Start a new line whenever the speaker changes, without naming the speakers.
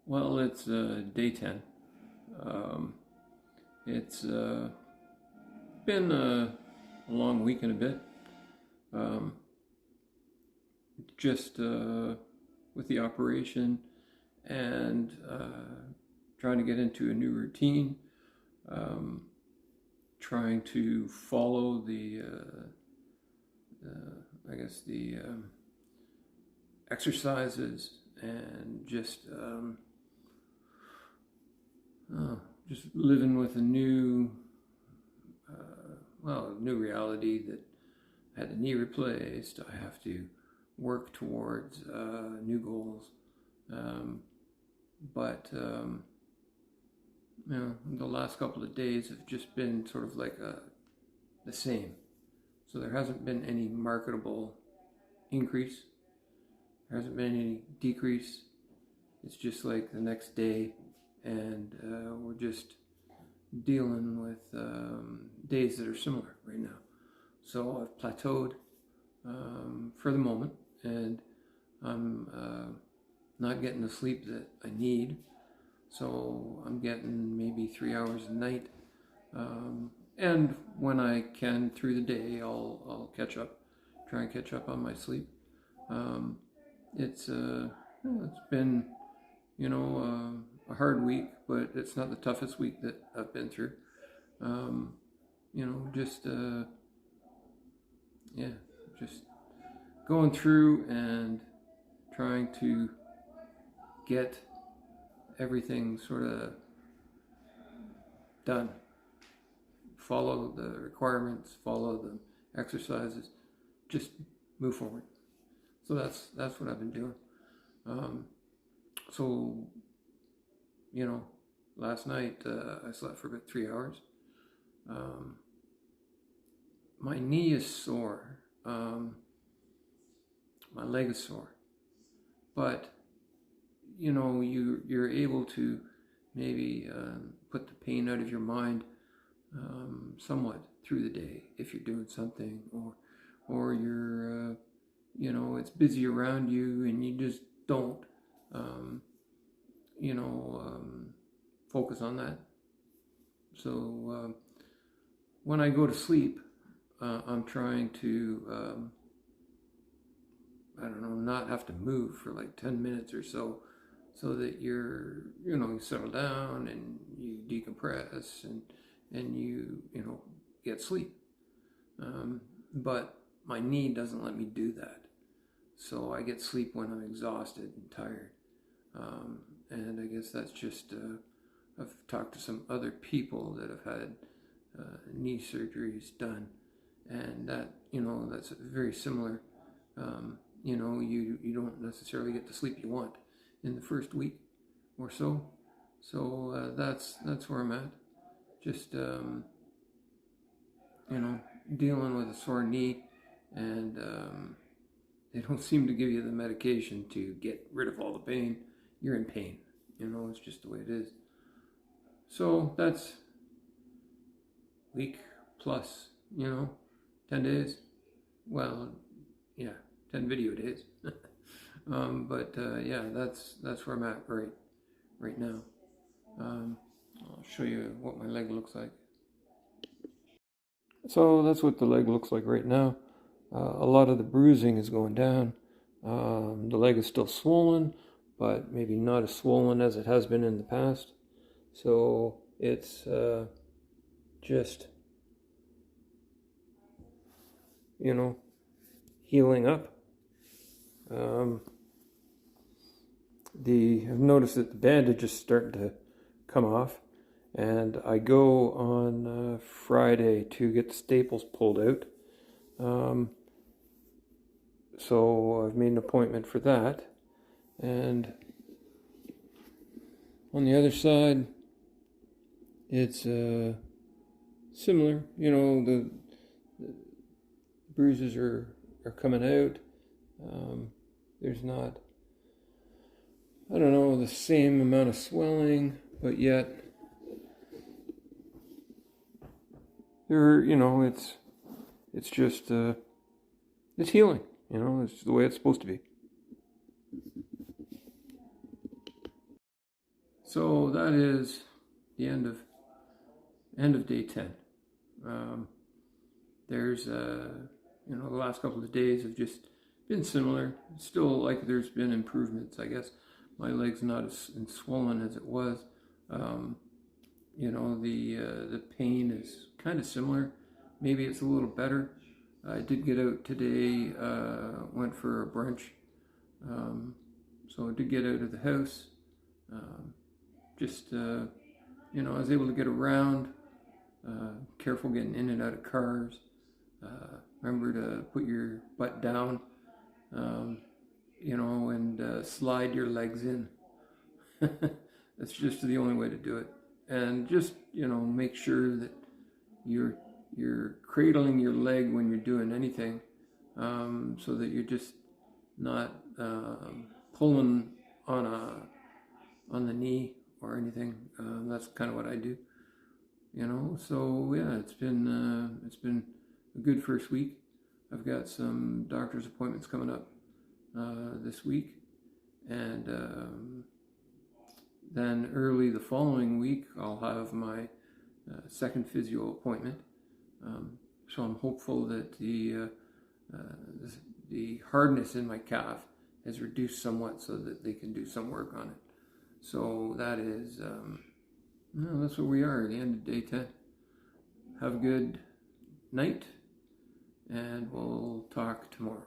Well, it's day 10. Um, it's been a long week and a bit. Um, just with the operation and trying to get into a new routine, um, trying to follow I guess, the exercises and just living with a new reality that I had the knee replaced. I have to work towards new goals. Um, but the last couple of days have just been sort of like the same. So there hasn't been any marketable increase. There hasn't been any decrease. It's just like the next day, and we're just dealing with days that are similar right now. So I've plateaued for the moment, and I'm not getting the sleep that I need. So I'm getting maybe 3 hours a night, and when I can through the day, I'll catch up, try and catch up on my sleep. Um, it's been a hard week, but it's not the toughest week that I've been through. Um, just just going through and trying to get everything sort of done. Follow the requirements, follow the exercises, just move forward. So that's what I've been doing. So last night I slept for about 3 hours. My knee is sore. My leg is sore, but you're able to maybe put the pain out of your mind somewhat through the day if you're doing something, or you're it's busy around you and you just don't focus on that. So when I go to sleep, I'm trying to not have to move for like 10 minutes or so that you settle down and you decompress and you get sleep. But my knee doesn't let me do that. So I get sleep when I'm exhausted and tired. And I guess that's just, I've talked to some other people that have had knee surgeries done, and that's very similar. You don't necessarily get the sleep you want in the first week or so. So that's where I'm at. Just dealing with a sore knee, and they don't seem to give you the medication to get rid of all the pain. You're in pain. It's just the way it is. So that's week plus, 10 days. Well, yeah, 10 video days. That's where I'm at right now. I'll show you what my leg looks like. So that's what the leg looks like right now. A lot of the bruising is going down. The leg is still swollen, but maybe not as swollen as it has been in the past. So it's just, healing up. I've noticed that the bandage is starting to come off, and I go on Friday to get the staples pulled out. So I've made an appointment for that. And on the other side, it's similar. The bruises are coming out. There's not, the same amount of swelling, but yet it's just it's healing. It's the way it's supposed to be. So that is the end of day 10. There's the last couple of days have just been similar. Still, like, there's been improvements. I guess my leg's not as swollen as it was. The pain is kind of similar. Maybe it's a little better. I did get out today. Went for a brunch. So I did get out of the house. I was able to get around. Careful getting in and out of cars. Remember to put your butt down, and slide your legs in. That's just the only way to do it. And just, make sure that you're cradling your leg when you're doing anything, so that you're just not pulling on the knee or anything. That's kind of what I do. So yeah, it's been a good first week. I've got some doctor's appointments coming up this week, and then early the following week I'll have my second physio appointment. So I'm hopeful that the hardness in my calf has reduced somewhat, so that they can do some work on it. So that is that's where we are at the end of day 10. Have a good night, and we'll talk tomorrow.